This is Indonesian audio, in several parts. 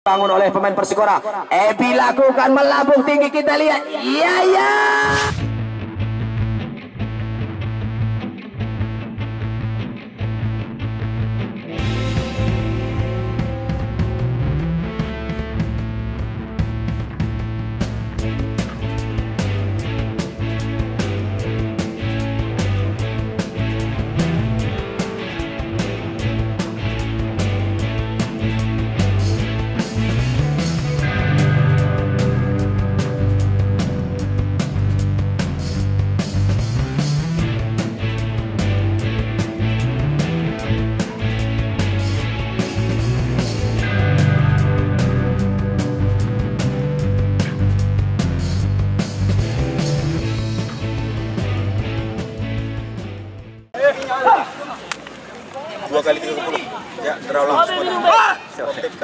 bangun oleh pemain Persikora. Ebi lakukan melambung tinggi, kita lihat. Iya ya. Dua kali 30 ya terulang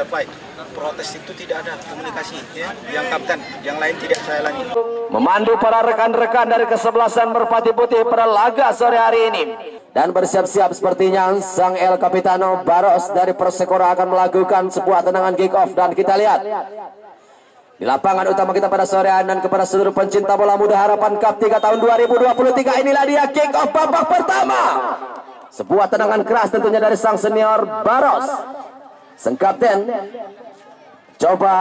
baik. Protes itu tidak ada komunikasi ya. Yang kapten, yang lain tidak saya lagi. Memandu para rekan-rekan dari kesebelasan Merpati Putih pada laga sore hari ini. Dan bersiap-siap sepertinya sang El Capitano Baros dari Persikora akan melakukan sebuah tendangan kick off, dan kita lihat di lapangan utama kita pada sore hari dan kepada seluruh pencinta bola muda Harapan Cup 3 tahun 2023, inilah dia kick off babak pertama. Sebuah tendangan keras tentunya dari sang senior Baros. Sang kapten coba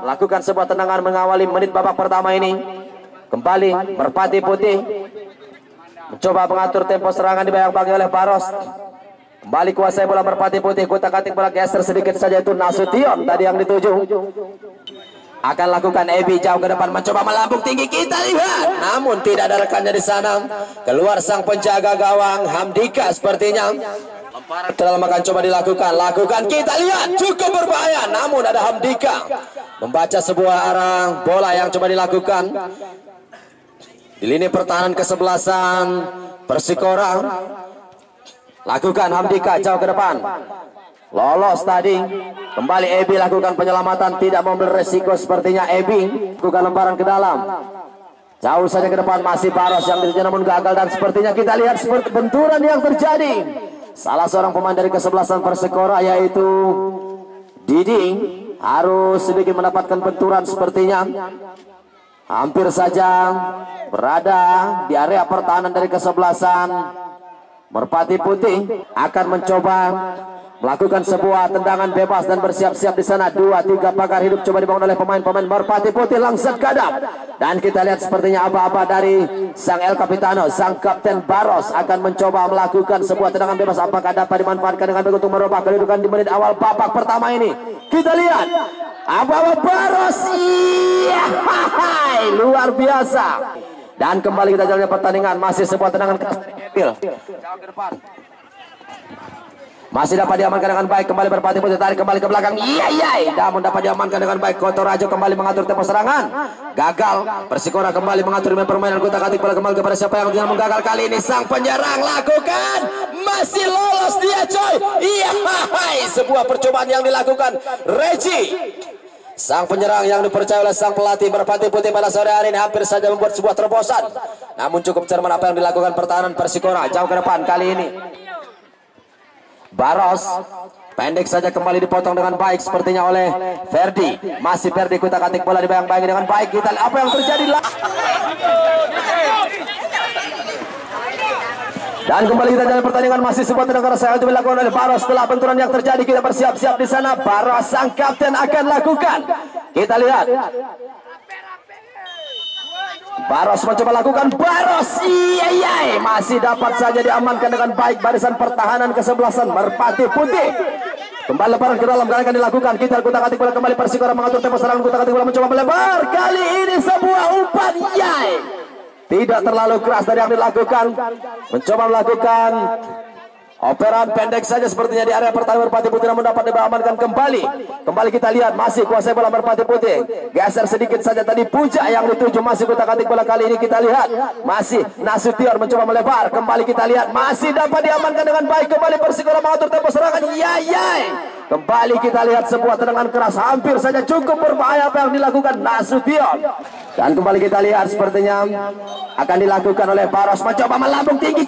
lakukan sebuah tendangan mengawali menit babak pertama ini. Kembali Merpati Putih mencoba mengatur tempo serangan, dibayang-bayangi oleh Baros. Kembali kuasai bola Merpati Putih, kutak-atik bola geser sedikit saja, itu Nasution tadi yang dituju. Akan lakukan Ebi jauh ke depan, mencoba melambung tinggi, kita lihat. Namun tidak ada rekannya di sana. Keluar sang penjaga gawang Hamdika sepertinya. Dalam akan coba lakukan, kita lihat cukup berbahaya. Namun ada Hamdika membaca sebuah arah bola yang coba dilakukan di lini pertahanan kesebelasan Persikora. Lakukan Hamdika jauh ke depan. Lolos tadi. Kembali Ebi lakukan penyelamatan, tidak mengambil resiko sepertinya Ebi. Lakukan lemparan ke dalam. Jauh saja ke depan, masih Baros yang dituju namun gagal, dan sepertinya kita lihat seperti benturan yang terjadi. Salah seorang pemain dari kesebelasan Persikora yaitu Didi harus sedikit mendapatkan benturan sepertinya. Hampir saja berada di area pertahanan dari kesebelasan Merpati Putih. Akan mencoba melakukan sebuah tendangan bebas dan bersiap-siap di sana. 2-3 pagar hidup coba dibangun oleh pemain-pemain Merpati Putih. Langsat kadap, dan kita lihat sepertinya apa-apa dari sang El Capitano, sang kapten Baros akan mencoba melakukan sebuah tendangan bebas. Apakah dapat dimanfaatkan dengan baik untuk merubah kedudukan di menit awal babak pertama ini? Kita lihat apa-apa Baros. Iya, luar biasa. Dan kembali kita jalankan pertandingan, masih sebuah tendangan keras. Masih dapat diamankan dengan baik. Kembali Merpati Putih, tarik kembali ke belakang. Iya. Namun dapat diamankan dengan baik. Kotorajo kembali mengatur tempo serangan. Gagal. Persikora kembali mengatur permainan. Kutak-atik bola kembali kepada siapa yang dengan menggagal kali ini. Sang penyerang lakukan. Masih lolos dia coy. Iya. Sebuah percobaan yang dilakukan Reggie. Sang penyerang yang dipercaya oleh sang pelatih Merpati Putih pada sore hari ini hampir saja membuat sebuah terobosan. Namun cukup cermat apa yang dilakukan pertahanan Persikora. Jauh ke depan kali ini. Baros pendek saja, kembali dipotong dengan baik sepertinya oleh Ferdi. Masih Ferdi kutak-atik bola, dibayang-bayangi dengan baik. Kita lihat apa yang terjadi. Dan kembali kita jalan pertandingan, masih sebuah tendangan saya coba dilakukan oleh Baros. Setelah benturan yang terjadi, kita bersiap-siap di sana. Baros sang kapten akan lakukan. Kita lihat. Baros mencoba lakukan. Baros, iya, masih dapat saja diamankan dengan baik barisan pertahanan kesebelasan Merpati Putih. Kembali lemparan ke dalam, akan dilakukan. Kita kutak-atik bola kembali. Persikora mengatur tempo serangan. Kutak-atik bola mencoba melebar. Kali ini sebuah umpan, yai. Tidak terlalu keras dari yang dilakukan. Mencoba melakukan operan pendek saja sepertinya di area pertahanan Merpati Putih, namun dapat diamankan kembali. Kembali kita lihat, masih kuasai bola Merpati Putih. Geser sedikit saja tadi Puja yang dituju, masih kutak-atik bola kali ini. Kita lihat masih Nasution mencoba melebar. Kembali kita lihat, masih dapat diamankan dengan baik. Kembali Persikora mengatur tempo serangan. Yai. Kembali kita lihat sebuah tendangan keras, hampir saja cukup berbahaya apa yang dilakukan Nasution. Dan kembali kita lihat sepertinya akan dilakukan oleh Baros, mencoba melambung tinggi,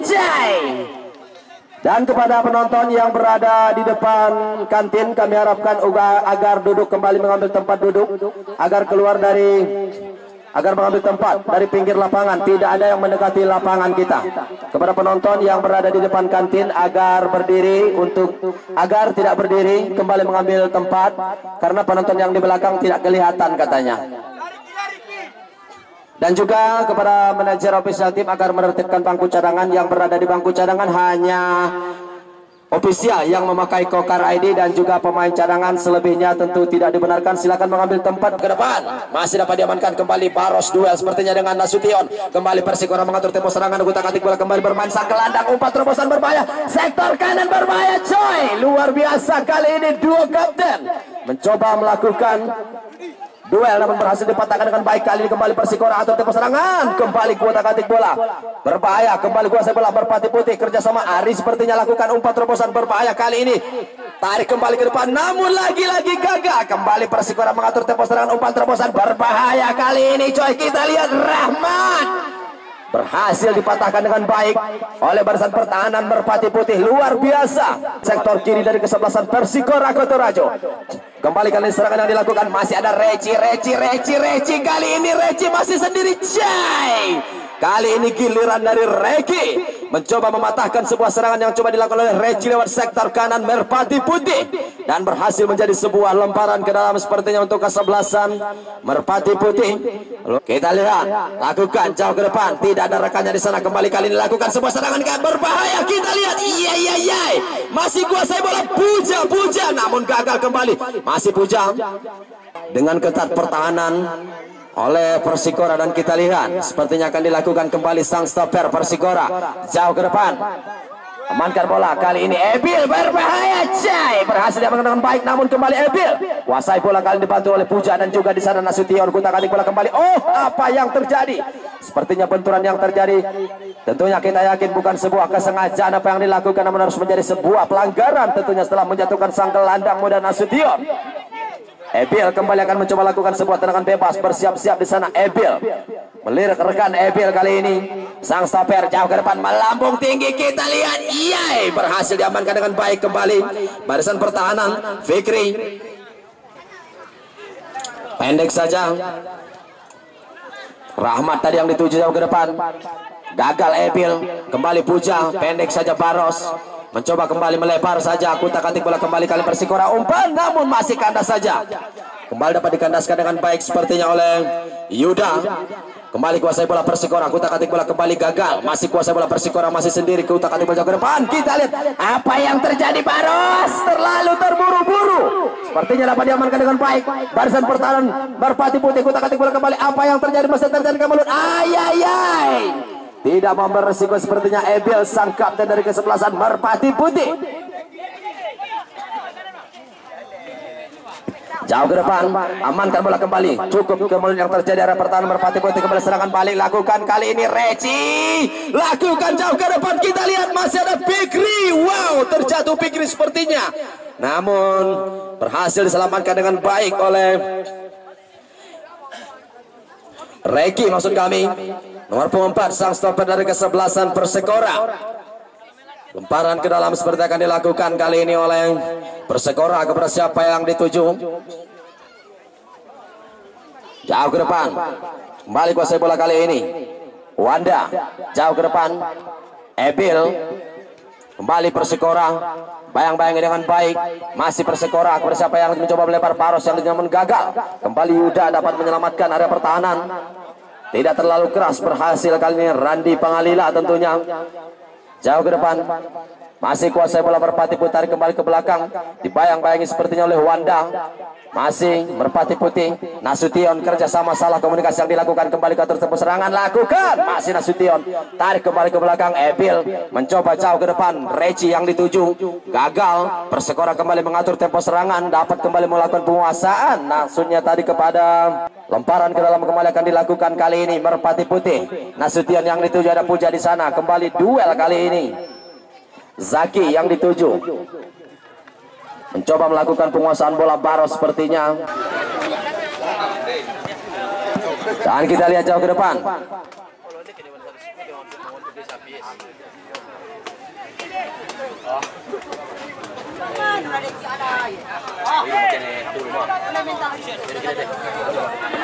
Dan kepada penonton yang berada di depan kantin, kami harapkan agar duduk kembali mengambil tempat duduk, agar mengambil tempat dari pinggir lapangan, tidak ada yang mendekati lapangan kita. Kepada penonton yang berada di depan kantin agar tidak berdiri, kembali mengambil tempat karena penonton yang di belakang tidak kelihatan katanya. Dan juga kepada manajer official tim agar menertibkan bangku cadangan. Yang berada di bangku cadangan hanya ofisial yang memakai Kokar ID dan juga pemain cadangan, selebihnya tentu tidak dibenarkan. Silakan mengambil tempat ke depan. Masih dapat diamankan kembali Baros, duel sepertinya dengan Nasution. Kembali Persikora mengatur tempo serangan, utak-atik bola kembali bermain, sang gelandang umpan terobosan berbahaya, sektor kanan berbahaya coy. Luar biasa kali ini duo kapten mencoba melakukan duel namun berhasil dipatahkan dengan baik. Kali ini kembali Persikora atur tempo serangan, kembali kuotak-atik bola berbahaya, kembali kuasai bola Merpati Putih kerjasama Ari sepertinya lakukan umpan terobosan berbahaya. Kali ini tarik kembali ke depan namun lagi-lagi gagal. Kembali Persikora mengatur tempo serangan, umpan terobosan berbahaya. Kali ini coy, kita lihat Rahmat berhasil dipatahkan dengan baik oleh barisan pertahanan Merpati Putih. Luar biasa. Sektor kiri dari kesebelasan Persikora Kotorajo. Kembali kali serangan yang dilakukan, masih ada Reci. Kali ini Reci masih sendiri Jai. Kali ini giliran dari Reki mencoba mematahkan sebuah serangan yang coba dilakukan oleh Reci lewat sektor kanan Merpati Putih dan berhasil menjadi sebuah lemparan ke dalam sepertinya untuk kesebelasan Merpati Putih. Lalu kita lihat, lakukan jauh ke depan, tidak ada rekannya di sana. Kembali kali ini lakukan sebuah serangan yang berbahaya. Kita lihat, iya, masih kuasai bola Puja, namun gagal kembali. Masih Puja dengan ketat pertahanan oleh Persikora dan kita lihat sepertinya akan dilakukan kembali sang stopper Persikora jauh ke depan, amankan bola. Kali ini Ebil berbahaya Jai, berhasil diamankan dengan baik namun kembali Ebil kuasai bola, kali dibantu oleh Puja dan juga di sana Nasution. Kutak-atik bola kembali. Oh, apa yang terjadi? Sepertinya benturan yang terjadi tentunya kita yakin bukan sebuah kesengajaan apa yang dilakukan, namun harus menjadi sebuah pelanggaran tentunya setelah menjatuhkan sang gelandang muda Nasution. Ebil kembali akan mencoba lakukan sebuah tendangan bebas, bersiap-siap di sana Ebil melirik rekan Ebil. Kali ini sang stopper jauh ke depan melambung tinggi, kita lihat iya, berhasil diamankan dengan baik kembali barisan pertahanan Fikri. Pendek saja Rahmat tadi yang dituju jauh ke depan, gagal Ebil. Kembali Puja, pendek saja Baros mencoba kembali melebar saja, kutak-atik bola kembali kali Persikora umpan namun masih kandas saja. Kembali dapat dikandaskan dengan baik sepertinya oleh Yuda. Kembali kuasai bola Persikora, kutak-atik bola kembali gagal. Masih kuasai bola Persikora, masih sendiri, kutak-atik bola ke depan. Kita lihat apa yang terjadi. Baros terlalu terburu-buru, sepertinya dapat diamankan dengan baik barisan pertahanan Merpati Putih. Kutak-atik bola kembali, apa yang terjadi? Masih terjadi kemulut, ayayay, tidak member resiko sepertinya Ebil sang kapten dari kesebelasan Merpati Putih. Jauh ke depan, amankan bola kembali, cukup kemudian yang terjadi arah pertahanan Merpati Putih. Kembali serangan balik lakukan, kali ini Reci lakukan jauh ke depan. Kita lihat masih ada Fikri. Wow, terjatuh Fikri sepertinya, namun berhasil diselamatkan dengan baik oleh Reki, maksud kami nomor 4 sang stopper dari kesebelasan Persikora. Lemparan ke dalam seperti akan dilakukan kali ini oleh Persikora kepada siapa yang dituju. Jauh ke depan, kembali kuasai bola kali ini Wanda, jauh ke depan Ebil. Kembali Persikora, bayang-bayang dengan baik, masih Persikora kepada siapa yang mencoba melempar Baros yang namun gagal. Kembali Yuda dapat menyelamatkan area pertahanan, tidak terlalu keras, berhasil kali ini Randi Pangalila tentunya. Jauh ke depan, masih kuasai bola Merpati Putih, tarik kembali ke belakang, dibayang-bayangi sepertinya oleh Wanda. Masih Merpati Putih, Nasution kerjasama, salah komunikasi yang dilakukan. Kembali ke atur tempo serangan, lakukan, masih Nasution tarik kembali ke belakang. Ebil mencoba jauh ke depan, Reci yang dituju gagal. Persikora kembali mengatur tempo serangan, dapat kembali melakukan penguasaan. Maksudnya tadi kepada lemparan ke dalam kembali akan dilakukan kali ini Merpati Putih. Nasution yang dituju, ada Puja di sana. Kembali duel kali ini Zaki yang dituju mencoba melakukan penguasaan bola. Baros sepertinya, dan kita lihat jauh ke depan.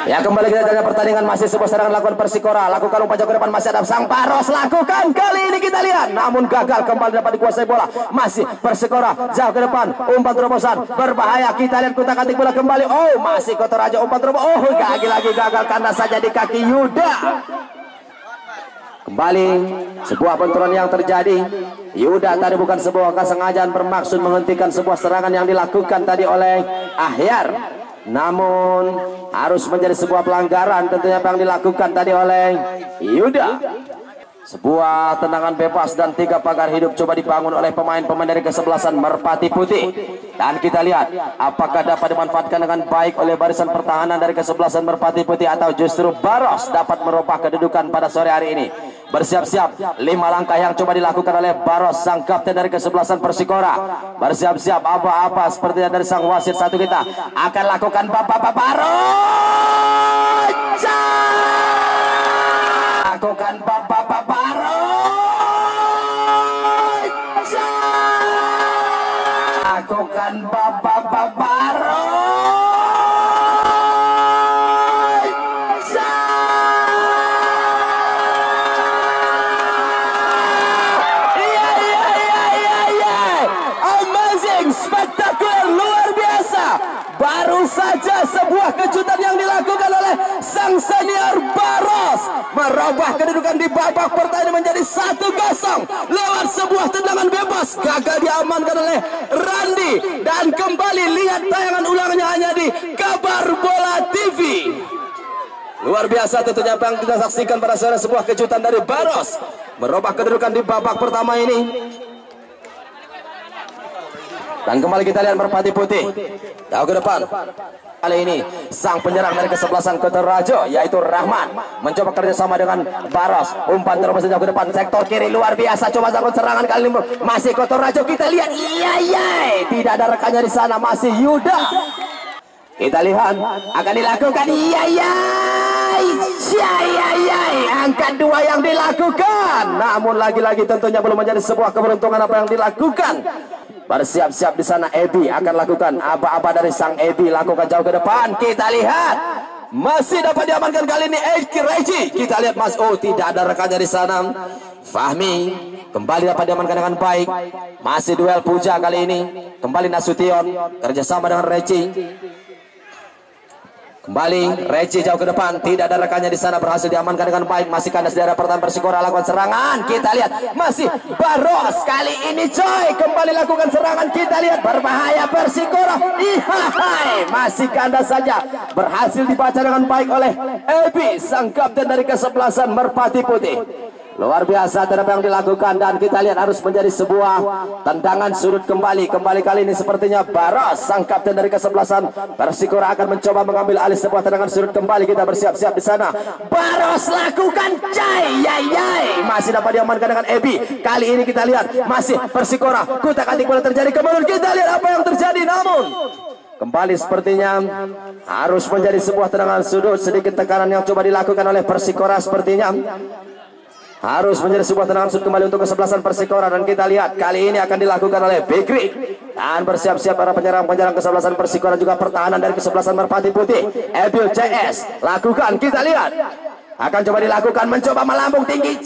Ya, kembali kita jaga pertandingan, masih sebuah serangan lakukan Persikora, lakukan umpan jauh ke depan, masih ada sang Baros, lakukan kali ini kita lihat, namun gagal, kembali dapat dikuasai bola, masih Persikora jauh ke depan, umpan terobosan berbahaya, kita lihat kutak-atik bola kembali, oh masih Kotor Raja, umpan terobosan, oh lagi gagal karena saja di kaki Yuda. Kembali sebuah benturan yang terjadi. Yuda tadi bukan sebuah kesengajaan, bermaksud menghentikan sebuah serangan yang dilakukan tadi oleh Ahyar, namun harus menjadi sebuah pelanggaran tentunya apa yang dilakukan tadi oleh Yuda. Sebuah tendangan bebas dan 3 pagar hidup coba dibangun oleh pemain-pemain dari kesebelasan Merpati Putih, dan kita lihat apakah dapat dimanfaatkan dengan baik oleh barisan pertahanan dari kesebelasan Merpati Putih atau justru Baros dapat merubah kedudukan pada sore hari ini. Bersiap-siap 5 langkah yang coba dilakukan oleh Baros, sang kapten dari kesebelasan Persikora. Bersiap-siap apa-apa sepertinya dari sang wasit satu kita akan lakukan Bapak Baros, lakukan Bapak Baros, lakukan Bapak Baros. Baru saja sebuah kejutan yang dilakukan oleh sang senior Baros, merubah kedudukan di babak pertama menjadi 1-0 lewat sebuah tendangan bebas, gagal diamankan oleh Randi, dan kembali lihat tayangan ulangnya hanya di Kabar Bola TV. Luar biasa tentunya apa yang kita saksikan pada sore, sebuah kejutan dari Baros merubah kedudukan di babak pertama ini. Dan kembali kita lihat Merpati Putih jauh ke depan. Kali ini sang penyerang dari kesebelasan Kotor Raja yaitu Rahman mencoba kerjasama dengan Baros, umpan terus jauh ke depan sektor kiri, luar biasa coba lakukan serangan kali ini masih Kotor Raja, kita lihat tidak ada rekannya di sana, masih Yuda. Kita lihat akan dilakukan angkat 2 yang dilakukan, namun lagi-lagi tentunya belum menjadi sebuah keberuntungan apa yang dilakukan. Bersiap-siap di sana Ebi akan lakukan apa-apa dari sang Ebi, lakukan jauh ke depan, kita lihat masih dapat diamankan kali ini Reji, kita lihat Mas, oh tidak ada rekannya di sana. Fahmi kembali dapat diamankan dengan baik, masih duel puja kali ini, kembali Nasution kerjasama dengan Reji. Kembali Reci jauh ke depan, tidak ada rekannya di sana, berhasil diamankan dengan baik, masih kandas di daerah pertahanan Persikora, lakukan serangan, kita lihat masih Baros kali ini coy, kembali lakukan serangan, kita lihat berbahaya Persikora, masih kandas saja, berhasil dibaca dengan baik oleh Ebi, sang kapten dari kesebelasan Merpati Putih. Luar biasa apa yang dilakukan, dan kita lihat harus menjadi sebuah tendangan sudut kembali kali ini sepertinya Baros, sang kapten dari kesebelasan Persikora akan mencoba mengambil alih sebuah tendangan sudut kembali. Kita bersiap-siap di sana, Baros lakukan masih dapat diamankan dengan Ebi. Kali ini kita lihat masih Persikora, kutak-atik bola terjadi, kemudian kita lihat apa yang terjadi, namun kembali sepertinya harus menjadi sebuah tendangan sudut, sedikit tekanan yang coba dilakukan oleh Persikora, sepertinya harus menjadi sebuah tendangan sudut kembali untuk kesebelasan Persikora, dan kita lihat kali ini akan dilakukan oleh Bekri, dan bersiap-siap para penyerang-penyerang kesebelasan Persikora juga pertahanan dari kesebelasan Merpati Putih. Ebil CS lakukan, kita lihat akan coba dilakukan, mencoba melambung tinggi,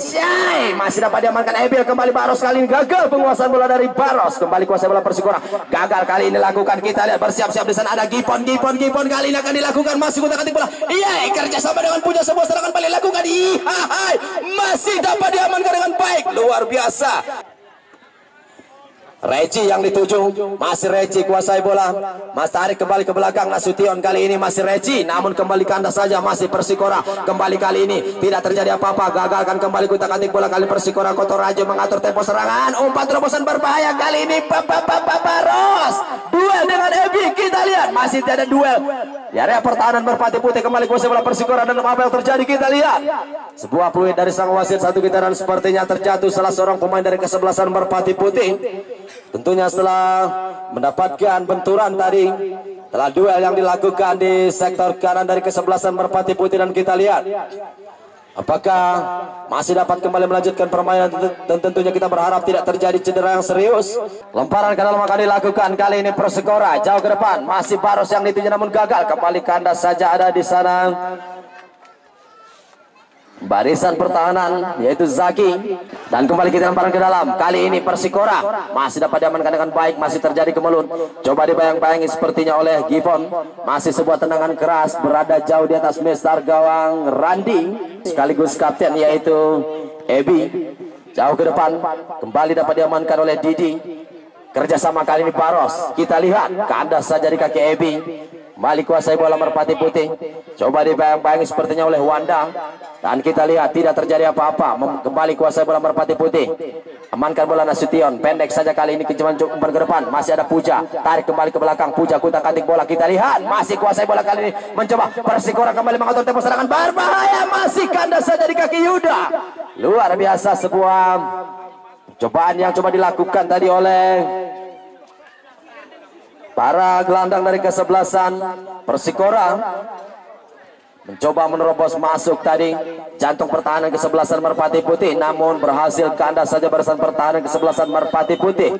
masih dapat diamankan Ebil. Kembali Baros, kali ini gagal penguasaan bola dari Baros, kembali kuasai bola Persikora, gagal kali ini lakukan, kita lihat bersiap-siap di sana ada Gipon kali ini akan dilakukan, masih kutak-atik bola, kerjasama dengan punya sebuah serangan balik lakukan, masih dapat diamankan dengan baik, luar biasa. Reci yang dituju, masih Reci kuasai bola, Mas tarik kembali ke belakang Nasution, kali ini masih Reci, namun kembali kandas saja, masih Persikora. Kembali kali ini tidak terjadi apa-apa, gagalkan kembali kutak-atik bola kali Persikora. Kotor Raja mengatur tempo serangan, umpan terobosan berbahaya kali ini Baros, duel dengan Ebi, kita lihat masih tidak ada duel di area pertahanan Merpati Putih, kembali kuasai bola Persikora, dan apa yang terjadi kita lihat sebuah peluit dari sang wasit satu kita, dan sepertinya terjatuh salah seorang pemain dari kesebelasan Merpati Putih. Tentunya setelah mendapatkan benturan tadi, setelah duel yang dilakukan di sektor kanan dari kesebelasan Merpati Putih, dan kita lihat Apakah masih dapat kembali melanjutkan permainan? Dan tentunya kita berharap tidak terjadi cedera yang serius. Lemparan ke dalam akan dilakukan kali ini Persikora jauh ke depan. Masih Baros yang dituju namun gagal. Kembali kandas saja ada di sana. Barisan pertahanan yaitu Zaki, dan kembali kita lemparan ke dalam. Kali ini Persikora masih dapat diamankan dengan baik. Masih terjadi kemelut. Coba dibayang-bayangi sepertinya oleh Givon. Masih sebuah tendangan keras berada jauh di atas mestar gawang Randi sekaligus kapten yaitu Ebi. Jauh ke depan kembali dapat diamankan oleh Didi. Kerjasama kali ini Baros. Kita lihat kandas saja di kaki Ebi. Kembali kuasai bola Merpati Putih. Coba dibayang-bayangi sepertinya oleh Wanda. Dan kita lihat tidak terjadi apa-apa. Kembali kuasai bola Merpati Putih. Amankan bola Nasution. Pendek saja kali ini kecuman umpan ke depan. Masih ada Puja. Tarik kembali ke belakang. Puja kutak-katik bola. Kita lihat masih kuasai bola kali ini. Mencoba Persikora kembali mengatur tempo serangan. Berbahaya. Masih kandas saja di kaki Yuda. Luar biasa sebuah cobaan yang coba dilakukan tadi oleh para gelandang dari kesebelasan Persikora. Mencoba menerobos masuk tadi jantung pertahanan kesebelasan Merpati Putih, namun berhasil kandas saja barisan pertahanan kesebelasan Merpati Putih.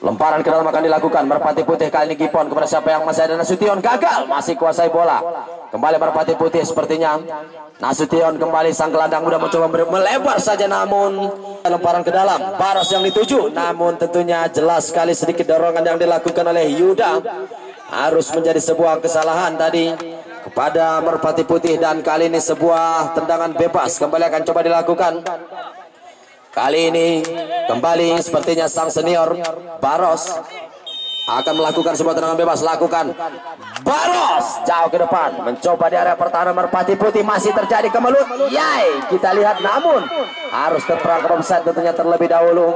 Lemparan ke dalam akan dilakukan Merpati Putih kali ini Gipon kepada siapa yang masih ada. Nasution gagal, masih kuasai bola. Kembali Merpati Putih sepertinya. Nasution kembali, sang gelandang muda mencoba melebar saja, namun lemparan ke dalam Baros yang dituju, namun tentunya jelas sekali sedikit dorongan yang dilakukan oleh Yuda. Harus menjadi sebuah kesalahan tadi kepada Merpati Putih, dan kali ini sebuah tendangan bebas kembali akan coba dilakukan. Kali ini kembali sepertinya sang senior Baros akan melakukan sebuah tendangan bebas. Lakukan Baros jauh ke depan, mencoba di area pertahanan Merpati Putih. Masih terjadi kemelut. Yai, kita lihat, namun harus terperangkap offside tentunya terlebih dahulu.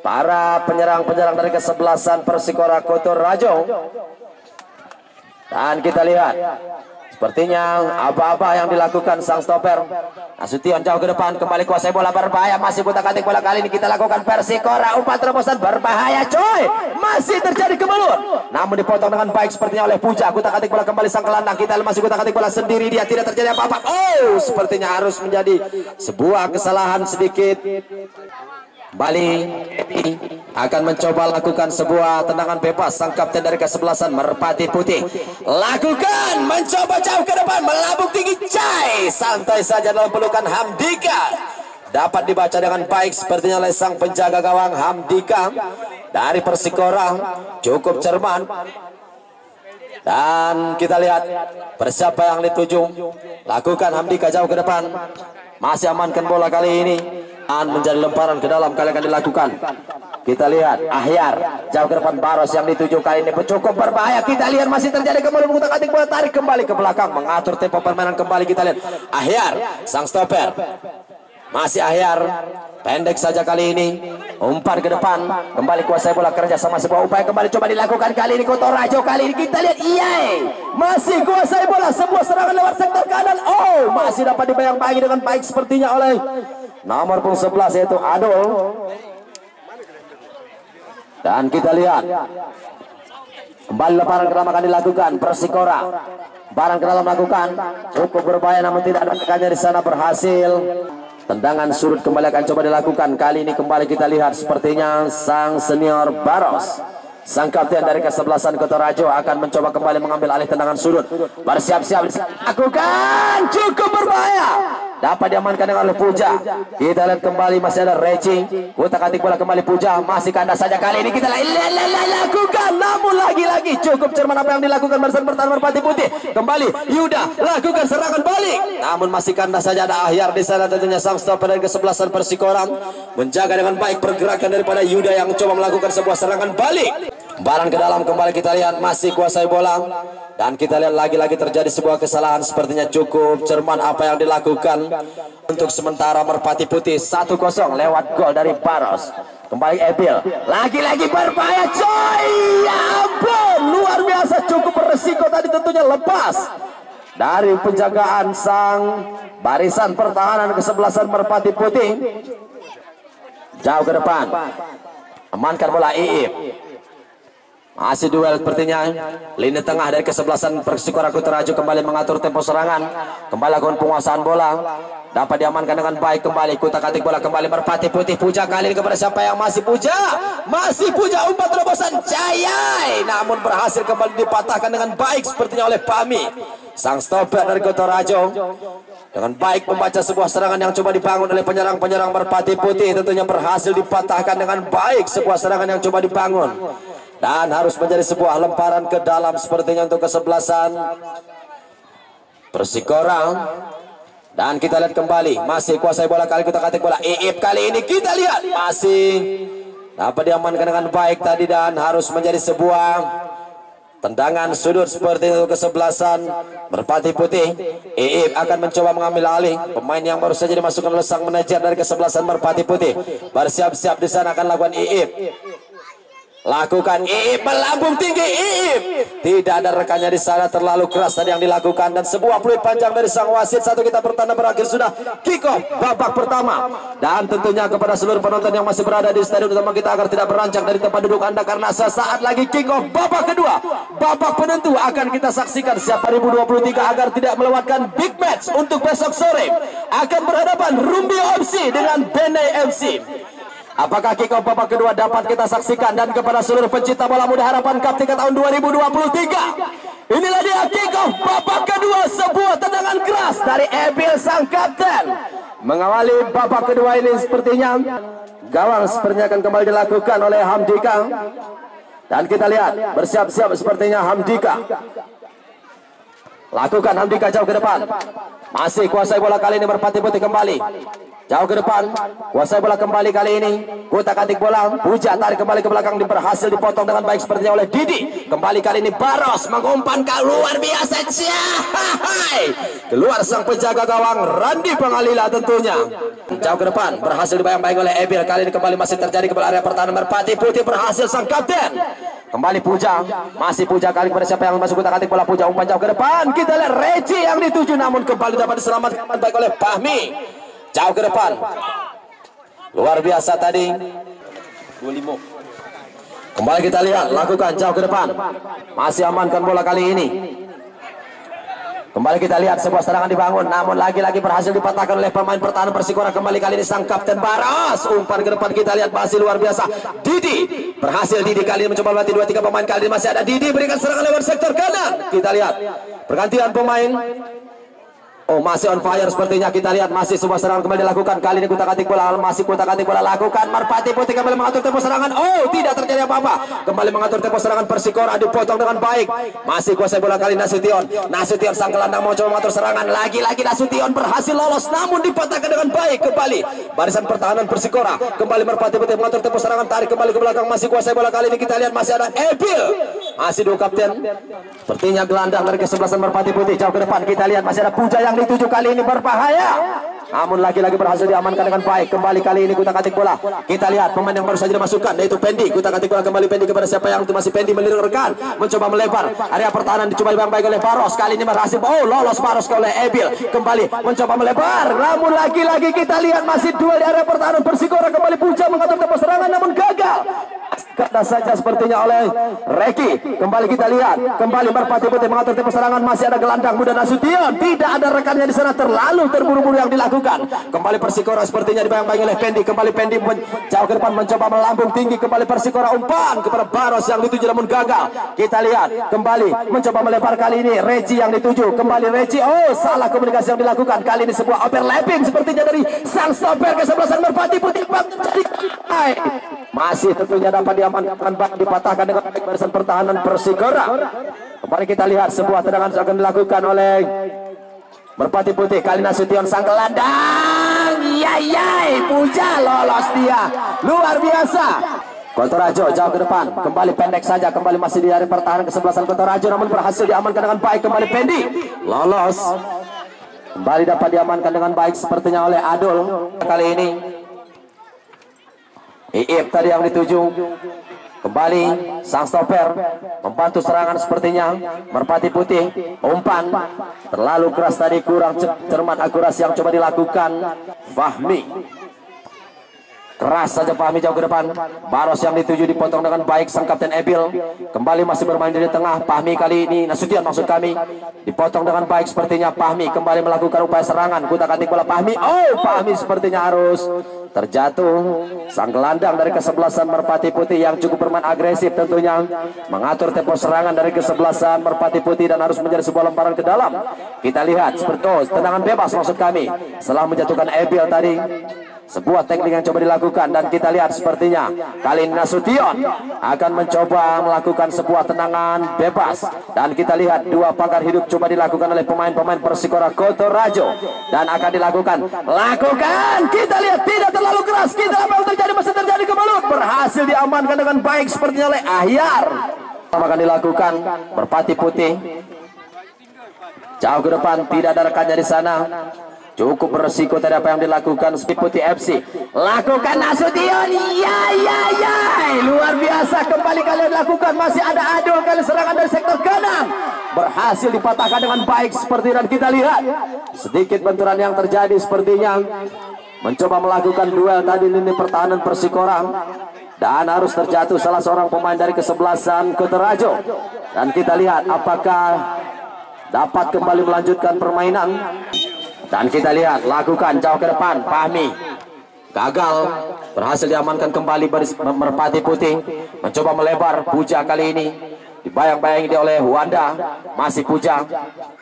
Para penyerang-penyerang dari kesebelasan Persikora Kotorajo. Dan kita lihat sepertinya apa-apa yang dilakukan sang stopper. Nasution jauh ke depan, kembali kuasai bola, berbahaya. Masih kutak-katik bola kali ini kita lakukan Persikora. Umpan terobosan berbahaya coy. Masih terjadi kemelut, namun dipotong dengan baik sepertinya oleh Puja. Kutak-katik bola kembali sang gelandang. Kita masih kutak-katik bola sendiri, dia tidak terjadi apa-apa. Oh, sepertinya harus menjadi sebuah kesalahan sedikit. Bali akan mencoba lakukan sebuah tendangan bebas. Sang kapten dari kesebelasan Merpati Putih lakukan, mencoba jauh ke depan, melambung tinggi Cai. Santai saja dalam pelukan Hamdika. Dapat dibaca dengan baik sepertinya oleh sang penjaga gawang Hamdika dari Persikora. Cukup cermat. Dan kita lihat bersiapa yang dituju. Lakukan Hamdika jauh ke depan. Masih amankan bola kali ini, dan menjadi lemparan ke dalam kali akan dilakukan. Kita lihat Ahyar jauh ke depan. Baros yang dituju kali ini cukup berbahaya. Kita lihat masih terjadi kembali mengutak-atik bola, tarik kembali ke belakang, mengatur tempo permainan kembali. Kita lihat Ahyar sang stopper. Masih Ahyar, pendek saja kali ini, umpan ke depan, kembali kuasai bola, kerja sama sebuah upaya kembali coba dilakukan kali ini Kotorajo. Kali ini kita lihat Iyai masih kuasai bola, sebuah serangan lewat sektor kanan. Oh, masih dapat dibayang-bayangi dengan baik sepertinya oleh nomor 11 yaitu Adol. Dan kita lihat kembali lemparan ke dalam akan dilakukan Persikora. Barang ke dalam lakukan, cukup berbahaya namun tidak ada tekannya di sana, berhasil. Tendangan surut kembali akan coba dilakukan. Kali ini kembali kita lihat sepertinya sang senior Baros, sang kapten dari kesebelasan Kotorajo akan mencoba kembali mengambil alih tendangan surut. Bersiap-siap lakukan, cukup berbahaya. Dapat diamankan dengan oleh Puja. Kita lihat kembali masih ada Reci. Utak-atik bola kembali Puja, masih kandas saja kali ini kita lakukan, namun lagi-lagi cukup cermat apa yang dilakukan barisan pertahanan Merpati Putih. Kembali Yuda lakukan serangan balik, namun masih kandas saja. Ada Ahyar di sana tentunya sang stopper dari kesebelasan Persikora menjaga dengan baik pergerakan daripada Yuda yang mencoba melakukan sebuah serangan balik. Barang ke dalam kembali kita lihat masih kuasai bola, dan kita lihat lagi-lagi terjadi sebuah kesalahan. Sepertinya cukup cermat apa yang dilakukan. Untuk sementara Merpati Putih 1-0 lewat gol dari Baros. Kembali Ebil, lagi-lagi berbahaya coy. Ya ampun, luar biasa, cukup beresiko tadi tentunya lepas dari penjagaan sang barisan pertahanan kesebelasan Merpati Putih. Jauh ke depan, amankan bola Iip. Masih duel sepertinya. Lini tengah dari kesebelasan Persikora Kutaraju kembali mengatur tempo serangan. Kembali lakukan penguasaan bola. Dapat diamankan dengan baik kembali. Kutak-atik bola kembali Merpati Putih. Puja kali ini kepada siapa yang masih Puja? Masih Puja, umpan terobosan Jayai. Namun berhasil kembali dipatahkan dengan baik sepertinya oleh Pami. Sang stopper dari Kutaraju dengan baik membaca sebuah serangan yang coba dibangun oleh penyerang-penyerang Merpati Putih. Tentunya berhasil dipatahkan dengan baik sebuah serangan yang coba dibangun. Dan harus menjadi sebuah lemparan ke dalam sepertinya untuk kesebelasan Persikora. Dan kita lihat kembali, masih kuasai bola kali kita katik bola. Iip kali ini kita lihat masih dapat diamankan dengan baik tadi dan harus menjadi sebuah tendangan sudut seperti itu kesebelasan Merpati Putih. Iip akan mencoba mengambil alih. Pemain yang baru saja dimasukkan oleh sang manajer dari kesebelasan Merpati Putih. Bersiap-siap di sana akan lakukan Iip. Lakukan Iip, melambung tinggi Iip. Tidak ada rekannya di sana, terlalu keras tadi yang dilakukan. Dan sebuah peluit panjang dari sang wasit. Satu kita pertanda berakhir sudah kick off babak pertama. Dan tentunya kepada seluruh penonton yang masih berada di stadion utama kita agar tidak beranjak dari tempat duduk Anda, karena sesaat lagi kick off babak kedua. Babak penentu akan kita saksikan siapa 2023 agar tidak melewatkan big match untuk besok sore. Akan berhadapan Rumbi FC dengan Bene FC. Apakah kick off babak kedua dapat kita saksikan? Dan kepada seluruh pencinta bola muda harapan Cup 3 tahun 2023, inilah dia kick off babak kedua. Sebuah tendangan keras dari Ebil sang kapten mengawali babak kedua ini. Sepertinya gawang sepertinya akan kembali dilakukan oleh Hamdika. Dan kita lihat bersiap-siap sepertinya Hamdika. Lakukan Hamdika jauh ke depan. Masih kuasai bola kali ini Merpati Putih kembali jauh ke depan, kuasai bola kembali kali ini. Kutak-atik bola, Puja tarik kembali ke belakang, berhasil dipotong dengan baik sepertinya oleh Didi. Kembali kali ini Baros mengumpan luar biasa. Keluar sang penjaga gawang Randi Pangalila tentunya. Jauh ke depan, berhasil dibayang-bayang oleh Ebil. Kali ini kembali masih terjadi kembali area pertahanan Merpati Putih, berhasil sang kapten. Kembali Puja, masih Puja kali kepada siapa yang masuk kutak-atik bola. Puja umpan jauh ke depan. Kita lihat Reci yang dituju, namun kembali dapat diselamatkan baik oleh Fahmi. Jauh ke depan, luar biasa tadi. Kembali kita lihat, lakukan jauh ke depan, masih amankan bola kali ini. Kembali kita lihat sebuah serangan dibangun, namun lagi-lagi berhasil dipatahkan oleh pemain pertahanan Persikora. Kembali kali ini sang kapten Baros, umpan ke depan kita lihat masih luar biasa. Didi berhasil, Didi kali ini mencoba melatih 2-3 pemain, kali ini masih ada Didi berikan serangan lewat sektor kanan. Kita lihat pergantian pemain. Oh, masih on fire sepertinya. Kita lihat masih sebuah serangan kembali dilakukan. Kali ini kutak-atik bola, masih kutak-atik bola lakukan Merpati Putih kembali mengatur tempo serangan. Oh, tidak terjadi apa-apa. Kembali mengatur tempo serangan Persikora, dipotong dengan baik. Masih kuasai bola kali Nasution. Nasution sang gelandang mau coba mengatur serangan. Lagi-lagi Nasution berhasil lolos, namun dipatahkan dengan baik. Kembali barisan pertahanan Persikora. Kembali Merpati Putih mengatur tempo serangan, tarik kembali ke belakang. Masih kuasai bola kali ini. Kita lihat masih ada Ebil. Masih dua kapten. Sepertinya gelandang dari kesebelasan Merpati Putih jauh ke depan. Kita lihat masih ada Puja yang dituju, kali ini berbahaya, namun lagi-lagi berhasil diamankan dengan baik. Kembali kali ini kutak-atik bola. Kita lihat pemain yang baru saja dimasukkan, yaitu Pendi. Kutak-atik bola kembali Pendi kepada siapa yang itu masih Pendi melirik rekan, mencoba melebar area pertahanan, dicoba yang baik oleh Baros. Kali ini berhasil, oh lolos Baros oleh Ebil. Kembali mencoba melebar, namun lagi-lagi kita lihat masih duel di area pertahanan Persikora. Kembali Puja mengatur tempo serangan, namun gagal. Kena saja sepertinya oleh Reki. Kembali kita lihat, kembali Merpati Putih mengatur tempo serangan, masih ada gelandang muda Nasution. Tidak ada rekannya di sana, terlalu terburu-buru yang dilakukan. Kembali Persikora sepertinya dibayang-bayang oleh Pendi. Kembali Pendi jauh ke depan mencoba melambung tinggi. Kembali Persikora umpan kepada Baros yang dituju namun gagal. Kita lihat kembali mencoba melebar, kali ini Reci yang dituju. Kembali Reci, oh salah komunikasi yang dilakukan. Kali ini sebuah overlapping sepertinya dari sang stopper kesebelasan Merpati Putih. Masih tentunya dapat diamankan, dipatahkan dengan baik barisan pertahanan Persikora. Kembali kita lihat sebuah tendangan akan dilakukan oleh Merpati Putih. Kali Nasution sang gelandang, yai Puja lolos dia, luar biasa. Kutaraju jauh ke depan, kembali pendek saja, kembali masih di area pertahanan kesebelasan Kutaraju, namun berhasil diamankan dengan baik. Kembali Pendi lolos, kembali dapat diamankan dengan baik sepertinya oleh Adul. Kali ini Iip tadi yang dituju. Kembali sang stopper membantu serangan sepertinya Merpati Putih. Umpan terlalu keras tadi, kurang cermat akurasi yang coba dilakukan Fahmi. Keras saja Fahmi jauh ke depan. Baros yang dituju dipotong dengan baik sang Kapten Ebil. Kembali masih bermain di tengah. Fahmi kali ini, Nasution maksud kami, dipotong dengan baik sepertinya. Fahmi kembali melakukan upaya serangan. Kutak-atik bola Fahmi. Oh, Fahmi sepertinya harus terjatuh. Sang gelandang dari kesebelasan Merpati Putih yang cukup bermain agresif tentunya, mengatur tempo serangan dari kesebelasan Merpati Putih dan harus menjadi sebuah lemparan ke dalam. Kita lihat seperti itu, tendangan bebas maksud kami setelah menjatuhkan Ebil tadi. Sebuah teknik yang coba dilakukan dan kita lihat sepertinya kali ini Nasution akan mencoba melakukan sebuah tendangan bebas dan kita lihat dua pagar hidup coba dilakukan oleh pemain-pemain Persikora Kotorajo dan akan dilakukan. Kita lihat tidak terlalu keras. Kita apa yang terjadi masih terjadi ke mulut, berhasil diamankan dengan baik sepertinya oleh Ahyar. Akan dilakukan Merpati Putih jauh ke depan, tidak ada rekannya di sana. Cukup beresiko tadi apa yang dilakukan Putih FC. Lakukan Nasution. Ya. Luar biasa kembali kalian lakukan. Masih ada Adul kali serangan dari sektor kanan. Berhasil dipatahkan dengan baik seperti dan kita lihat sedikit benturan yang terjadi sepertinya. Mencoba melakukan duel tadi lini pertahanan Persikora. Dan harus terjatuh salah seorang pemain dari kesebelasan Kotorajo. Dan kita lihat apakah dapat kembali melanjutkan permainan. Dan kita lihat lakukan jauh ke depan. Fahmi gagal, berhasil diamankan kembali Merpati Putih. Mencoba melebar. Puja kali ini dibayang-bayangi oleh Wanda. Masih Puja,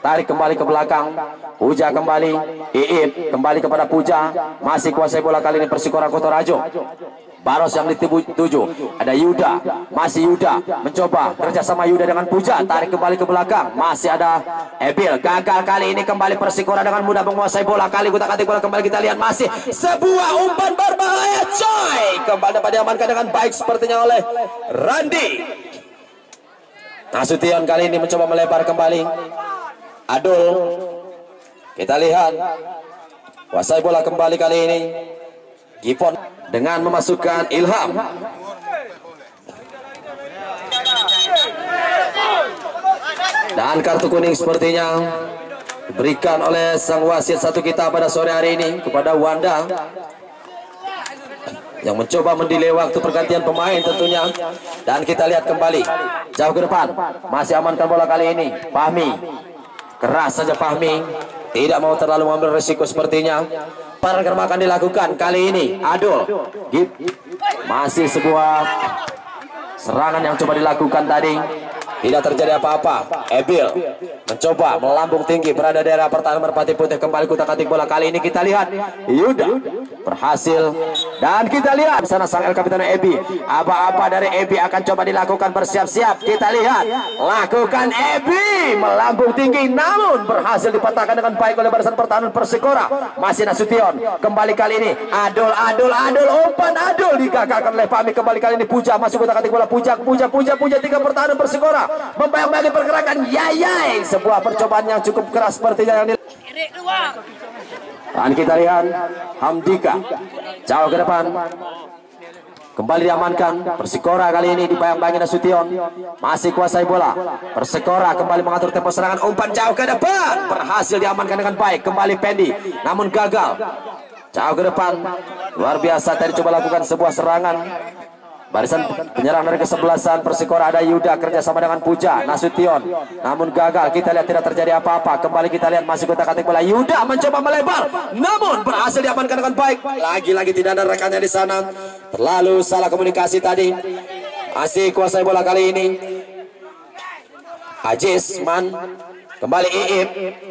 tarik kembali ke belakang. Puja kembali, Iip kembali kepada Puja. Masih kuasai bola kali ini Persikora Kotorajo. Baros yang dituju, ada Yuda, masih Yuda mencoba kerjasama Yuda dengan Puja, tarik kembali ke belakang, masih ada Ebil, gagal kali ini kembali Persikora dengan mudah menguasai bola. Kali kutak-atik bola kembali kita lihat masih sebuah umpan berbahaya coy, kembali dapat diamankan dengan baik sepertinya oleh Randi. Nasution kali ini mencoba melebar kembali. Adul, kita lihat kuasai bola kembali kali ini. Gipon dengan memasukkan Ilham. Dan kartu kuning sepertinya diberikan oleh sang wasit satu kita pada sore hari ini kepada Wanda yang mencoba mendelay waktu pergantian pemain tentunya. Dan kita lihat kembali jauh ke depan, masih amankan bola kali ini. Fahmi, keras saja Fahmi, tidak mau terlalu mengambil resiko sepertinya. Paragraf akan dilakukan kali ini. Adul, masih sebuah serangan yang coba dilakukan tadi, tidak terjadi apa-apa. Ebil mencoba melambung tinggi berada daerah pertahanan Merpati Putih. Kembali kutak-atik bola kali ini kita lihat Yuda berhasil dan kita lihat sana sang El Capitano Ebi. Apa-apa dari Ebi akan coba dilakukan, bersiap-siap. Kita lihat lakukan Ebi melambung tinggi namun berhasil dipatahkan dengan baik oleh barisan pertahanan Persikora. Masih Nasution kembali kali ini Adul umpan Adul digagalkan oleh Fahmi. Kembali kali ini Puja masuk kutak-atik bola. Puja tiga pertahanan Persikora membayang-bayangi pergerakan Yayai. Sebuah percobaan yang cukup keras sepertinya yang dan kita lihat Hamdika jauh ke depan, kembali diamankan. Persikora kali ini dibayang-bayangi Nasution, masih kuasai bola. Persikora kembali mengatur tempo serangan, umpan jauh ke depan, berhasil diamankan dengan baik. Kembali Pendi namun gagal. Jauh ke depan, luar biasa tadi coba lakukan sebuah serangan. Barisan penyerang dari kesebelasan Persikora ada Yuda kerjasama dengan Puja. Nasution namun gagal. Kita lihat tidak terjadi apa-apa. Kembali kita lihat masih kutak-atik bola. Yuda mencoba melebar namun berhasil diamankan dengan baik. Lagi-lagi tidak ada rekannya di sana. Terlalu salah komunikasi tadi. Masih kuasai bola kali ini Ajisman. Kembali Iip,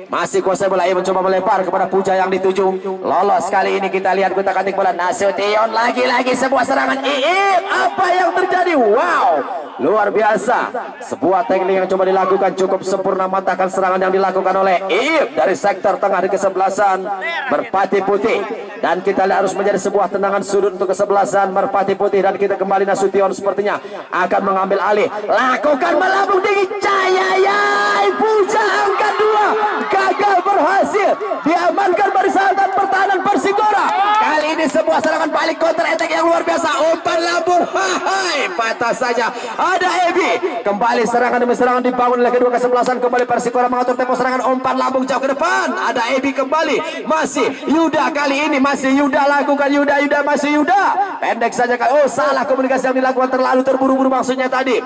masih kuasai bola. Iip mencoba melebar kepada Puja yang dituju. Lolos kali ini kita lihat kutak-atik bola. Nasution lagi-lagi sebuah serangan Iip. Apa yang terjadi? Wow, luar biasa. Sebuah teknik yang coba dilakukan cukup sempurna, matahkan serangan yang dilakukan oleh Iip dari sektor tengah di kesebelasan Merpati Putih. Dan kita lihat harus menjadi sebuah tendangan sudut untuk kesebelasan Merpati Putih. Dan kita kembali Nasution sepertinya akan mengambil alih. Lakukan melambung tinggi. Cayayai Puja angkat dua, gagal, berhasil diamankan barisan pertahanan Persikora. Kali ini sebuah serangan balik counter attack yang luar biasa. Umpan lambung, hai, patah saja. Ada Ebi. Kembali serangan demi serangan dibangun oleh kedua kesebelasan. Kembali Persikora mengatur tempo serangan. Umpan lambung jauh ke depan. Ada Ebi kembali. Masih Yuda kali ini. Masih Yuda lakukan. Yuda masih Yuda. Pendek saja. Oh, salah komunikasi yang dilakukan, terlalu terburu-buru maksudnya tadi.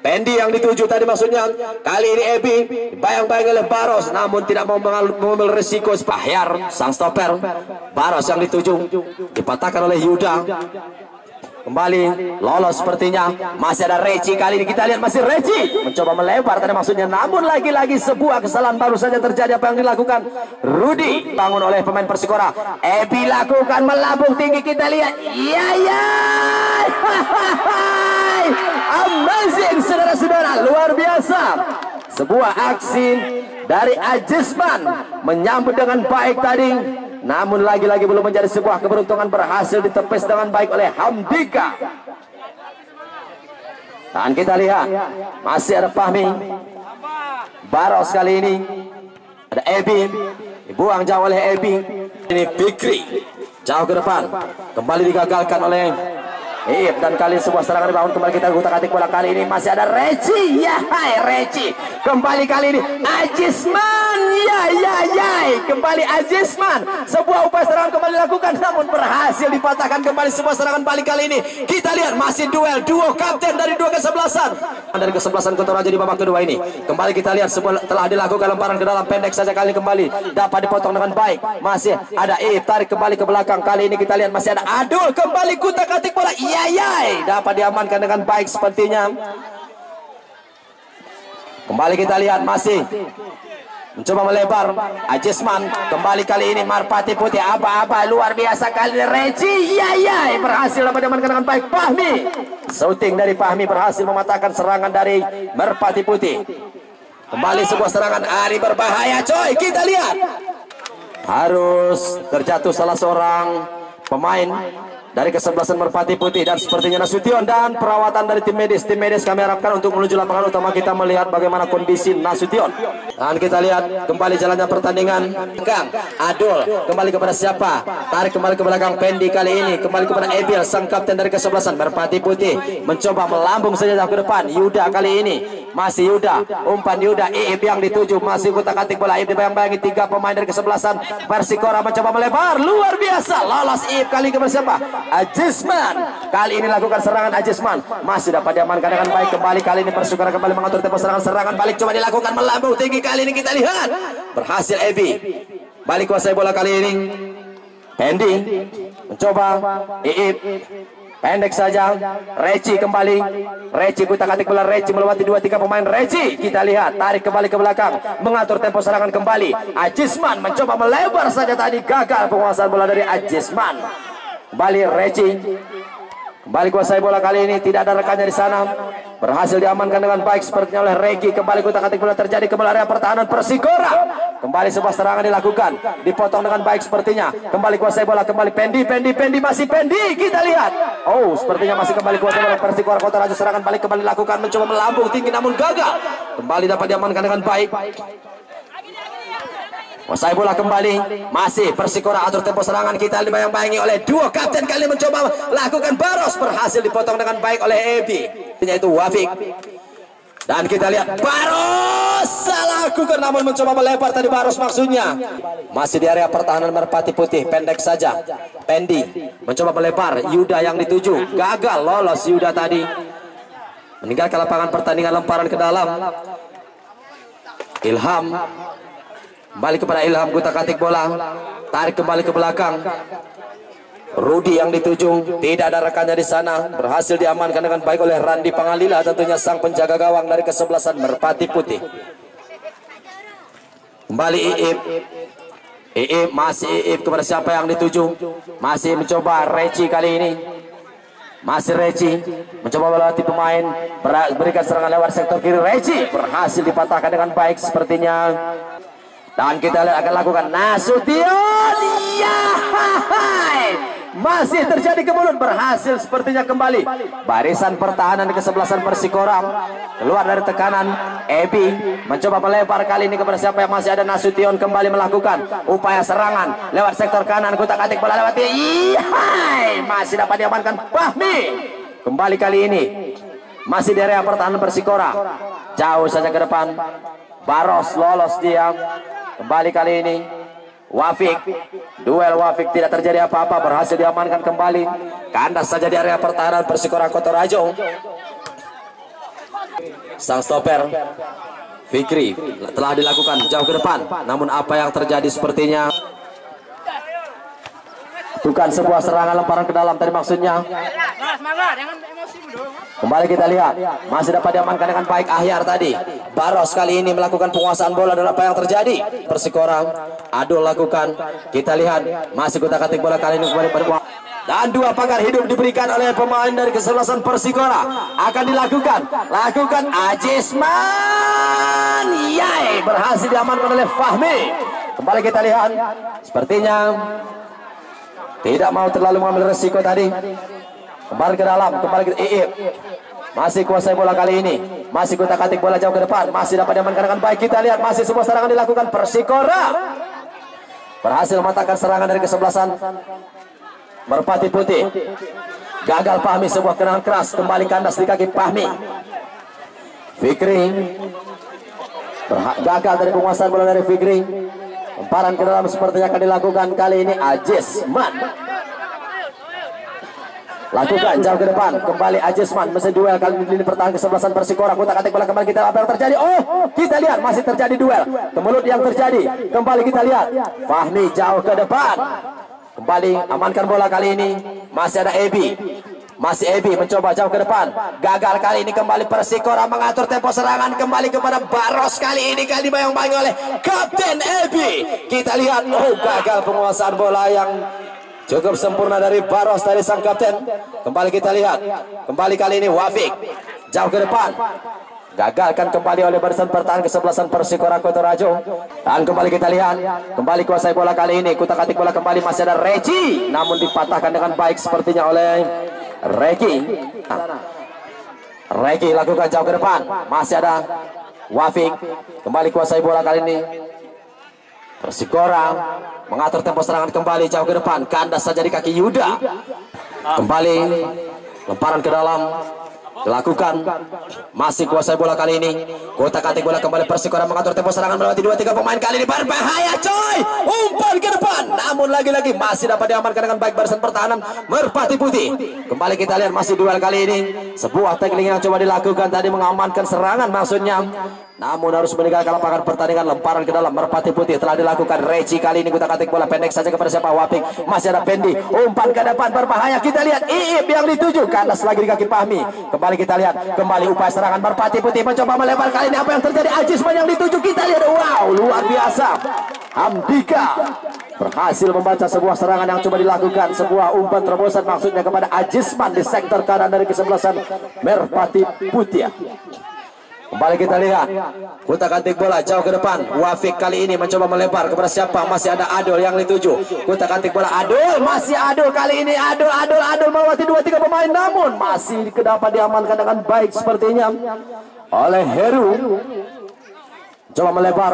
Pendi yang dituju tadi maksudnya. Kali ini Ebi bayang-bayang oleh Baros, namun tidak mau mengambil resiko. Bahyar sang stopper. Baros yang dituju dipatahkan oleh Yuda. Kembali lolos sepertinya. Masih ada Reci. Kali ini kita lihat masih Reci mencoba melebar tadi maksudnya, namun lagi-lagi sebuah kesalahan baru saja terjadi. Apa yang dilakukan Rudy bangun oleh pemain Persikora. Ebi lakukan melambung tinggi, kita lihat. Ya amazing saudara-saudara, luar biasa. Sebuah aksi dari Ajisman menyambut dengan baik tadi, namun lagi-lagi belum menjadi sebuah keberuntungan, berhasil ditepis dengan baik oleh Hamdika. Dan kita lihat masih ada Fahmi. Baros kali ini ada Ebi, dibuang jauh oleh Ebi. Ini Fikri jauh ke depan, kembali digagalkan oleh Iip, dan kali ini sebuah serangan dibangun. Kembali kita utak-atik bola. Kali ini masih ada Reci. Ya hai Reci. Kembali kali ini Ajisman. Ya kembali Ajisman. Sebuah upaya serangan kembali dilakukan, namun berhasil dipatahkan. Kembali sebuah serangan balik kali ini. Kita lihat masih duel duo kapten dari dua kesebelasan. Dari kesebelasan Kotoraja di babak kedua ini. Kembali kita lihat sebuah telah dilakukan lemparan ke dalam, pendek saja kali ini kembali dapat dipotong dengan baik. Masih ada Iip, tarik kembali ke belakang. Kali ini kita lihat masih ada Adul, kembali kutak-atik bola. Dapat diamankan dengan baik sepertinya. Kembali kita lihat masih mencoba melebar Ajisman. Kembali kali ini Merpati Putih. Apa luar biasa kali ini Reci. Berhasil dapat diamankan dengan baik. Fahmi, shooting dari Fahmi berhasil mematahkan serangan dari Merpati Putih. Kembali sebuah serangan Ari berbahaya coy. Kita lihat harus terjatuh salah seorang pemain dari kesebelasan Merpati Putih, dan sepertinya Nasution, dan perawatan dari tim medis. Tim medis kami harapkan untuk menuju lapangan utama kita melihat bagaimana kondisi Nasution. Dan kita lihat kembali jalannya pertandingan. Adul kembali kepada siapa? Tarik kembali ke belakang. Pendi kali ini kembali kepada Ebil, sang kapten dari kesebelasan Merpati Putih. Mencoba melambung saja ke depan. Yuda kali ini masih Yuda. Umpan Yuda. Iip yang dituju, masih kutak-atik bola. Iip dibayang-bayangi tiga pemain dari kesebelasan Persikora mencoba melebar. Luar biasa. Lolos Iip kali kepada siapa? Ajisman. Kali ini lakukan serangan Ajisman, masih dapat diamankan dengan baik. Kembali kali ini Persikora kembali mengatur tempo serangan balik, coba dilakukan melambung tinggi. Kali ini kita lihat berhasil Ebi balik kuasai bola. Kali ini Pendi mencoba. Iip pendek saja. Reci kembali. Reci kutak-atik bola. Reci melewati 2-3 pemain. Reci kita lihat tarik kembali ke belakang, mengatur tempo serangan kembali. Ajisman mencoba melebar saja tadi, gagal penguasaan bola dari Ajisman. Kembali Reci, kembali kuasai bola. Kali ini tidak ada rekannya di sana, berhasil diamankan dengan baik sepertinya oleh Reki. Kembali kutak-atik bola terjadi kembali area pertahanan Persikora. Kembali sebuah serangan dilakukan, dipotong dengan baik sepertinya. Kembali kuasai bola, kembali Pendi masih Pendi. Kita lihat, oh sepertinya masih kembali kuasai bola Persikora. Kotoraja serangan balik kembali dilakukan, mencoba melambung tinggi namun gagal. Kembali dapat diamankan dengan baik. Kuasai bola kembali, masih Persikora atur tempo serangan. Kita dibayang-bayangi oleh duo kapten. Kali ini mencoba lakukan Baros, berhasil dipotong dengan baik oleh Ebi, yaitu Wafik. Dan kita lihat Baros salah lakukan, namun mencoba melebar tadi Baros maksudnya. Masih di area pertahanan Merpati Putih, pendek saja. Pendi mencoba melebar. Yuda yang dituju, gagal lolos Yuda tadi. Meninggalkan lapangan pertandingan, lemparan ke dalam. Ilham kembali kepada Ilham, kutak-atik bola, tarik kembali ke belakang. Rudy yang dituju, tidak ada rekannya di sana, berhasil diamankan dengan baik oleh Randi Pangalila, tentunya sang penjaga gawang dari kesebelasan Merpati Putih. Kembali Iip, masih Iip kepada siapa yang dituju, masih mencoba Reci kali ini. Masih Reci mencoba melewati pemain, berikan serangan lewat sektor kiri. Reci berhasil dipatahkan dengan baik sepertinya. Dan kita lihat akan lakukan Nasution. Ya, masih terjadi kemudian berhasil sepertinya kembali barisan pertahanan di kesebelasan Persikora keluar dari tekanan. Ebi mencoba melempar kali ini kepada siapa yang masih ada. Nasution kembali melakukan upaya serangan lewat sektor kanan. Kutak-atik bola lewat masih dapat diamankan Fahmi. Kembali kali ini masih di area pertahanan Persikora, jauh saja ke depan. Baros lolos dia. Kembali kali ini Wafik, duel Wafik tidak terjadi apa-apa, berhasil diamankan kembali. Kandas saja di area pertahanan Persikora Kotorajo. Sang stopper Fikri telah dilakukan jauh ke depan, namun apa yang terjadi sepertinya bukan sebuah serangan lemparan ke dalam tadi maksudnya. Kembali kita lihat, masih dapat diamankan dengan baik Ahyar tadi. Baros kali ini melakukan penguasaan bola dan apa yang terjadi? Persikora Adul lakukan. Kita lihat, masih kutak-atik bola kali ini kembali pada dan dua pagar hidup diberikan oleh pemain dari kesebelasan Persikora. Akan dilakukan Ajisman. Yai, berhasil diamankan oleh Fahmi. Kembali kita lihat, sepertinya tidak mau terlalu mengambil resiko tadi. Kembali ke dalam, kembali ke Iip. Masih kuasai bola kali ini. Masih kutak-atik bola jauh ke depan. Masih dapat diamankan dengan baik. Kita lihat masih sebuah serangan dilakukan Persikora. Berhasil mematahkan serangan dari kesebelasan Merpati Putih. Gagal Fahmi, sebuah tendangan keras kembali kandas di kaki Fahmi. Fikri gagal dari penguasaan bola dari Fikri. Lemparan ke dalam sepertinya akan dilakukan kali ini Ajisman. Lakukan jauh ke depan, kembali Ajisman. Mesin duel kali ini pertahanan kesebelasan Persikora. Kutak-atik bola kembali kita, apa yang terjadi? Oh, kita lihat masih terjadi duel kemelut yang terjadi. Kembali kita lihat Fahmi jauh ke depan. Kembali amankan bola kali ini. Masih ada Ebi. Masih Ebi mencoba jauh ke depan. Gagal kali ini kembali Persikora mengatur tempo serangan kembali kepada Baros kali ini kali dibayang-bayangi oleh Kapten Ebi. Kita lihat, oh gagal penguasaan bola yang cukup sempurna dari Baros dari sang kapten. Kembali kita lihat, kembali kali ini Wafik jauh ke depan. Gagalkan kembali oleh barisan pertahanan kesebelasan Persikora Kotorajo. Dan kembali kita lihat, kembali kuasai bola kali ini. Kutak-atik bola kembali masih ada Reci, namun dipatahkan dengan baik sepertinya oleh Reki. Reki lakukan jauh ke depan. Masih ada Wafik. Kembali kuasai bola kali ini. Persikora mengatur tempo serangan kembali jauh ke depan. Kandas saja di kaki Yuda. Kembali lemparan ke dalam dilakukan. Masih kuasai bola kali ini. Kutak-atik bola kembali Persikora mengatur tempo serangan melewati 2-3 pemain kali ini. Berbahaya coy. Umpan ke depan. Namun lagi-lagi masih dapat diamankan dengan baik barisan pertahanan Merpati Putih. Kembali kita lihat masih duel kali ini. Sebuah tackling yang coba dilakukan tadi mengamankan serangan maksudnya. Namun harus meninggalkan lapangan pertandingan. Lemparan ke dalam Merpati Putih telah dilakukan. Reci kali ini kutak-atik bola pendek saja kepada siapa? Wapik. Masih ada Pendi. Umpan ke depan berbahaya. Kita lihat Iip yang dituju. Kandas lagi di kaki Fahmi. Kembali kita lihat. Kembali upaya serangan Merpati Putih. Mencoba melebar kali ini. Apa yang terjadi? Ajisman yang dituju. Kita lihat. Wow, luar biasa. Hamdika berhasil membaca sebuah serangan yang coba dilakukan. Sebuah umpan terobosan maksudnya kepada Ajisman di sektor kanan dari kesebelasan Merpati Putih. Kembali kita lihat, kutak-atik bola jauh ke depan. Wafik kali ini mencoba melebar kepada siapa? Masih ada Adul yang dituju. Kutak-atik bola Adul, masih Adul kali ini. Adul melewati 2-3 pemain, namun masih dapat diamankan dengan baik sepertinya oleh Heru. Coba melebar,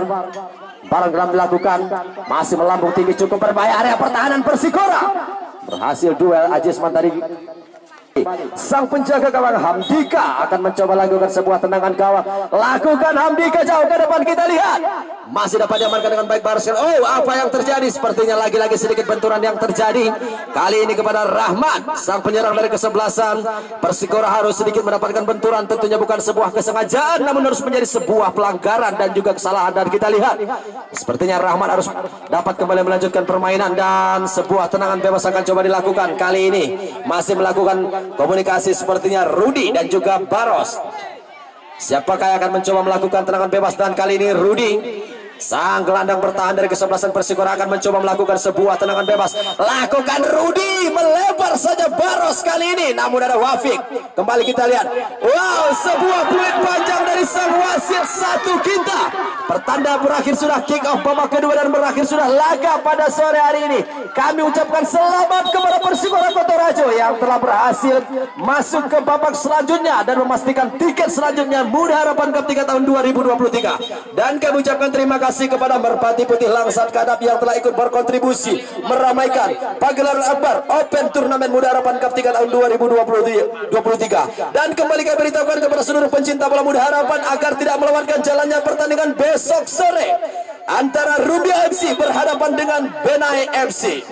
barang geram dilakukan. Masih melambung tinggi, cukup berbahaya area pertahanan Persikora. Berhasil duel Ajisman tadi. Sang penjaga gawang Hamdika akan mencoba lakukan sebuah tendangan gawang. Lakukan Hamdika jauh ke depan. Kita lihat masih dapat diamankan dengan baik Baros. Oh, apa yang terjadi? Sepertinya lagi-lagi sedikit benturan yang terjadi kali ini kepada Rahmat, sang penyerang dari kesebelasan Persikora. Harus sedikit mendapatkan benturan. Tentunya bukan sebuah kesengajaan, namun harus menjadi sebuah pelanggaran dan juga kesalahan. Dan kita lihat sepertinya Rahmat harus dapat kembali melanjutkan permainan. Dan sebuah tendangan bebas akan coba dilakukan. Kali ini masih melakukan komunikasi sepertinya Rudi dan juga Baros. Siapakah yang akan mencoba melakukan tendangan bebas? Dan kali ini Rudi Sang gelandang bertahan dari kesebelasan Persikora akan mencoba melakukan sebuah tendangan bebas. Lakukan Rudi, melebar saja Baros kali ini, namun ada Wafik. Kembali kita lihat, wow, sebuah fluid panjang dari sang wasit satu Kinta. Pertanda berakhir sudah, kick off babak kedua dan berakhir sudah laga pada sore hari ini. Kami ucapkan selamat kepada Persikora Kotorajo yang telah berhasil masuk ke babak selanjutnya dan memastikan tiket selanjutnya Muda Harapan Cup 3 tahun 2023. Dan kami ucapkan terima kasih kepada Merpati Putih Langsat Kadap yang telah ikut berkontribusi meramaikan pagelaran akbar Open Turnamen Muda Harapan Cup 3 tahun 2023. Dan kembali kami beritahukan kepada seluruh pencinta bola Muda Harapan agar tidak melewatkan jalannya pertandingan besok sore antara Rumbia FC berhadapan dengan Benai FC.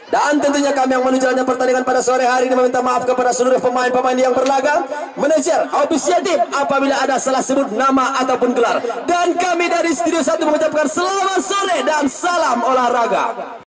Dan tentunya kami yang menuju jalannya pertandingan pada sore hari ini meminta maaf kepada seluruh pemain-pemain yang berlaga, manajer, official tim apabila ada salah sebut nama ataupun gelar. Dan kami dari Studio 1 mengucapkan selamat sore dan salam olahraga.